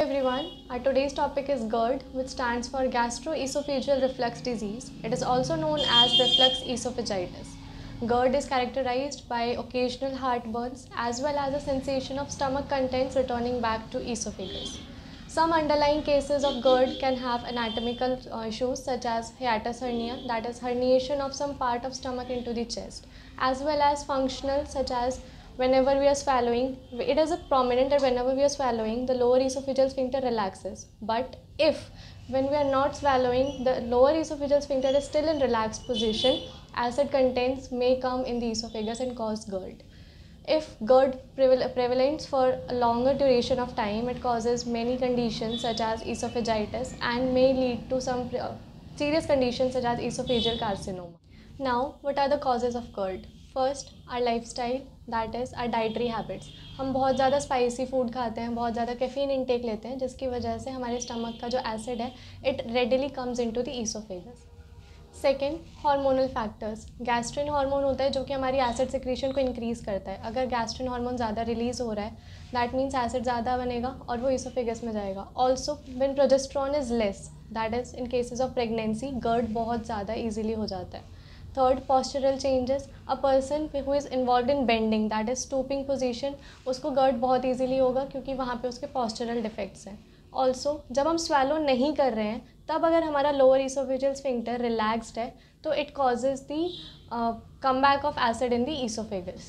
everyone, our today's topic is GERD, which stands for gastroesophageal reflux disease. It is also known as reflux esophagitis. GERD is characterized by occasional heartburns as well as a sensation of stomach contents returning back to esophagus. Some underlying cases of GERD can have anatomical issues such as hiatus hernia, that is herniation of some part of stomach into the chest, as well as functional such as whenever we are swallowing. It is a prominent that whenever we are swallowing, the lower esophageal sphincter relaxes. But if when we are not swallowing, the lower esophageal sphincter is still in relaxed position, acid contents may come in the esophagus and cause GERD. If GERD prevalence for a longer duration of time, it causes many conditions such as esophagitis and may lead to some serious conditions such as esophageal carcinoma. Now, what are the causes of GERD? First, our lifestyle, that is our dietary habits. हम बहुत ज़्यादा spicy food खाते हैं, बहुत ज़्यादा caffeine intake लेते हैं, जिसकी वजह से हमारे स्टमक का जो एसिड है it readily comes into the oesophagus. Second, hormonal factors. Gastrin hormone होता है जो कि हमारी एसिड सिक्रीशन को इंक्रीज़ करता है. अगर गैस्ट्रिन हार्मोन ज़्यादा रिलीज़ हो रहा है, दैट मीन्स एसिड ज़्यादा बनेगा और वो ईसोफेगस में जाएगा. Also when progesterone is less, that is in cases of pregnancy, GERD बहुत ज़्यादा ईजिली हो जाता है. Third, postural changes. A person who is involve in bending, that is stooping position, उसको GERD बहुत ईजिली होगा क्योंकि वहाँ पे उसके postural डिफेक्ट्स हैं. ऑल्सो जब हम swallow नहीं कर रहे हैं, तब अगर हमारा लोअर esophageal sphincter रिलैक्सड है तो it causes the comeback of acid in the esophagus.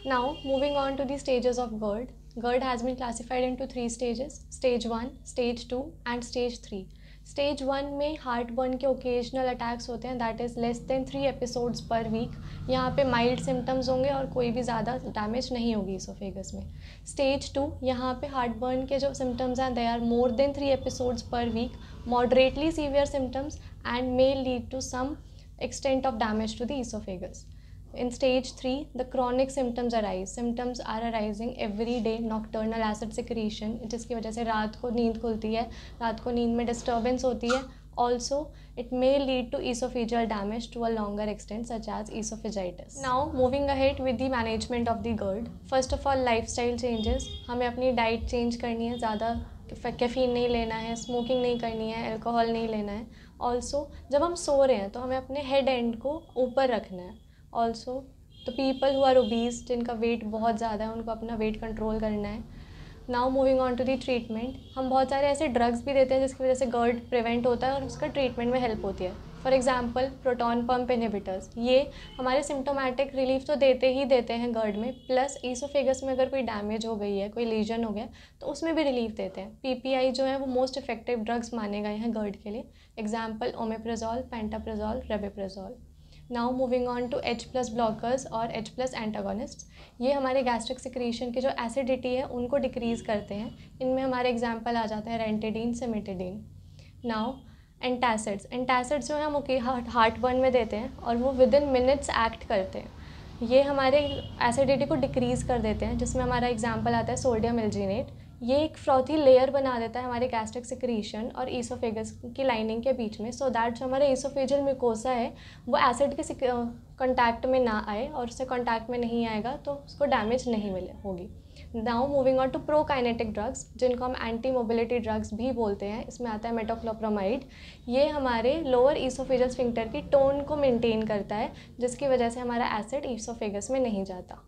Now moving on to the stages of GERD. GERD has been classified into 3 stages: stage 1, stage 2 and stage 3. Stage 1 में heartburn के occasional attacks होते हैं, that is less than 3 episodes per week. यहाँ पे mild symptoms होंगे और कोई भी ज़्यादा डैमेज नहीं होगी इसोफेगस में. स्टेज 2, यहाँ पे हार्टबर्न के जो सिम्टम्स हैं they are more than 3 episodes per week, moderately severe symptoms and may lead to some extent of damage to the esophagus. In stage 3, the chronic symptoms arise. Symptoms are arising every day. Nocturnal acid secretion, जिसकी वजह से रात को नींद खुलती है, रात को नींद में disturbance होती है. Also, it may lead to esophageal damage to a longer extent such as esophagitis. Now, moving ahead with the management of the GERD. First of all, lifestyle changes. हमें अपनी डाइट चेंज करनी है, ज़्यादा caffeine नहीं लेना है, smoking नहीं करनी है, अल्कोहल नहीं लेना है. ऑल्सो जब हम सो रहे हैं तो हमें अपने हेड एंड को ऊपर रखना है. Also the people who are obese, जिनका वेट बहुत ज़्यादा है, उनको अपना वेट कंट्रोल करना है. Now moving on to the treatment. हम बहुत सारे ऐसे ड्रग्स भी देते हैं जिसकी वजह से GERD प्रिवेंट होता है और उसका ट्रीटमेंट में हेल्प होती है. For example proton pump inhibitors, ये हमारे सिम्टोमेटिक रिलीफ तो देते ही देते हैं GERD में, प्लस ईसोफेगस में अगर कोई डैमेज हो गई है, कोई लीजन हो गया तो उसमें भी रिलीफ देते हैं. PPI जो है वो मोस्ट इफेक्टिव ड्रग्स माने गए हैं GERD के लिए. Example omeprazole, pantoprazole, rabeprazole. Now moving on to H+ blockers और H+ एंटागोनिस्ट्स. ये हमारे गैस्ट्रिक सिक्रीशन की जो एसिडिटी है उनको डिक्रीज़ करते हैं. इनमें हमारे एग्जाम्पल आ जाते हैं ranitidine, cimetidine. Now antacids. Antacids जो है हम हार्टबर्न में देते हैं और वो विद इन मिनट्स एक्ट करते हैं. ये हमारे एसिडिटी को डिक्रीज़ कर देते हैं, जिसमें हमारा एग्जाम्पल आता है सोडियम एल्जीनेट. ये एक फ्रॉथी लेयर बना देता है हमारे गैस्ट्रिक सिक्रीशन और ईसोफेगस की लाइनिंग के बीच में, सो दैट जो हमारा ईसोफेजियल म्यूकोसा है वो एसिड के कॉन्टैक्ट में ना आए, और उससे कॉन्टैक्ट में नहीं आएगा तो उसको डैमेज नहीं मिले होगी. Now moving on to prokinetic drugs, जिनको हम एंटी मोबिलिटी ड्रग्स भी बोलते हैं. इसमें आता है मेटोक्लोप्रामाइड. ये हमारे लोअर ईसोफेजियल स्फिंक्टर की टोन को मेंटेन करता है, जिसकी वजह से हमारा एसिड ईसोफेगस में नहीं जाता.